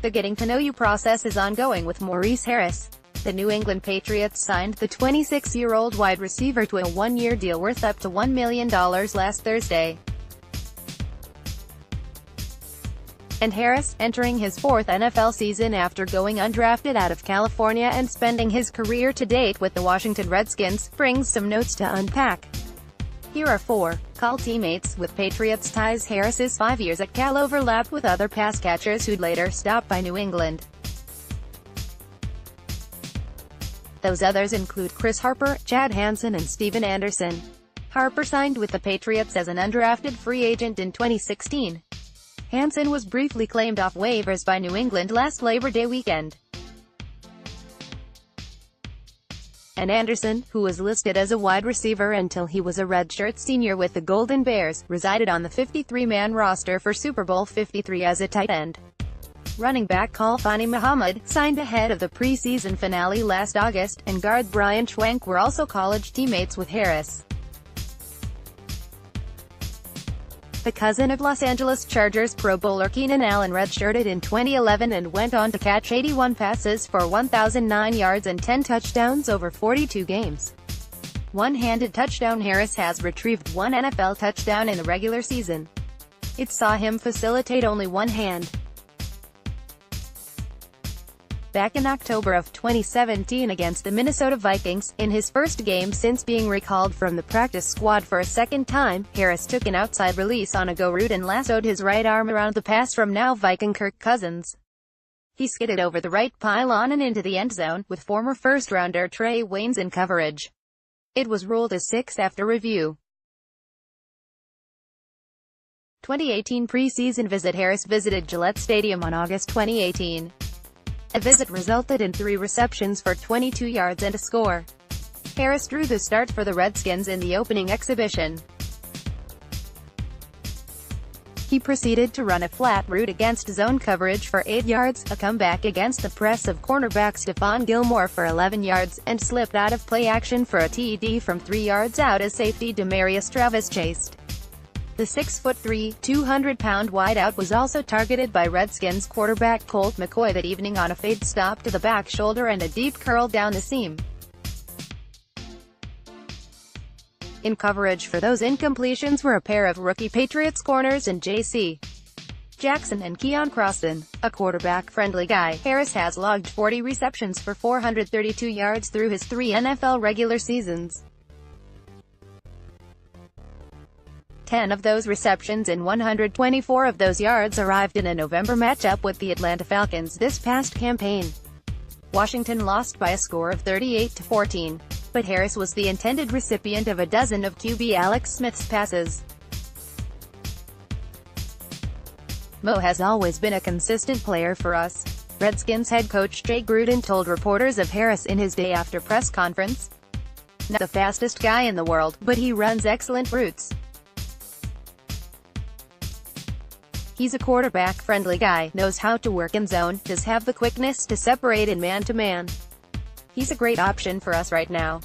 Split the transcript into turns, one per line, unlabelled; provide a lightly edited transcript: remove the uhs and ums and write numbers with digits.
The getting-to-know-you process is ongoing with Maurice Harris. The New England Patriots signed the 26-year-old wide receiver to a one-year deal worth up to $1 million last Thursday. And Harris, entering his fourth NFL season after going undrafted out of California and spending his career to date with the Washington Redskins, brings some notes to unpack. Here are 4 call teammates with Patriots ties. Harris's 5 years at Cal overlapped with other pass catchers who'd later stop by New England. Those others include Chris Harper, Chad Hansen and Steven Anderson. Harper signed with the Patriots as an undrafted free agent in 2016. Hansen was briefly claimed off waivers by New England last Labor Day weekend. And Anderson, who was listed as a wide receiver until he was a redshirt senior with the Golden Bears, resided on the 53-man roster for Super Bowl 53 as a tight end. Running back Fani Muhammad signed ahead of the preseason finale last August, and guard Brian Schwenk were also college teammates with Harris. The cousin of Los Angeles Chargers Pro Bowler Keenan Allen redshirted in 2011 and went on to catch 81 passes for 1,009 yards and 10 touchdowns over 42 games. One-handed touchdown. Harris has retrieved 1 NFL touchdown in the regular season. It saw him facilitate only one hand. Back in October of 2017 against the Minnesota Vikings, in his first game since being recalled from the practice squad for a second time, Harris took an outside release on a go route and lassoed his right arm around the pass from now Viking Kirk Cousins. He skidded over the right pylon and into the end zone, with former first-rounder Trey Waynes in coverage. It was ruled a 6 after review. 2018 preseason visit. Harris visited Gillette Stadium on August 2018. A visit resulted in 3 receptions for 22 yards and a score. Harris drew the start for the Redskins in the opening exhibition. He proceeded to run a flat route against zone coverage for 8 yards, a comeback against the press of cornerback Stephon Gilmore for 11 yards, and slipped out of play action for a TD from 3 yards out as safety Demarius Travis chased. The 6'3", 200-pound wideout was also targeted by Redskins quarterback Colt McCoy that evening on a fade stop to the back shoulder and a deep curl down the seam. In coverage for those incompletions were a pair of rookie Patriots corners and J.C. Jackson and Keon Croston. A quarterback-friendly guy, Harris has logged 40 receptions for 432 yards through his 3 NFL regular seasons. 10 of those receptions and 124 of those yards arrived in a November matchup with the Atlanta Falcons this past campaign. Washington lost by a score of 38-14, but Harris was the intended recipient of a dozen of QB Alex Smith's passes. Mo has always been a consistent player for us, Redskins head coach Jay Gruden told reporters of Harris in his day-after press conference. Not the fastest guy in the world, but he runs excellent routes. He's a quarterback-friendly guy, knows how to work in zone, does have the quickness to separate in man-to-man. He's a great option for us right now.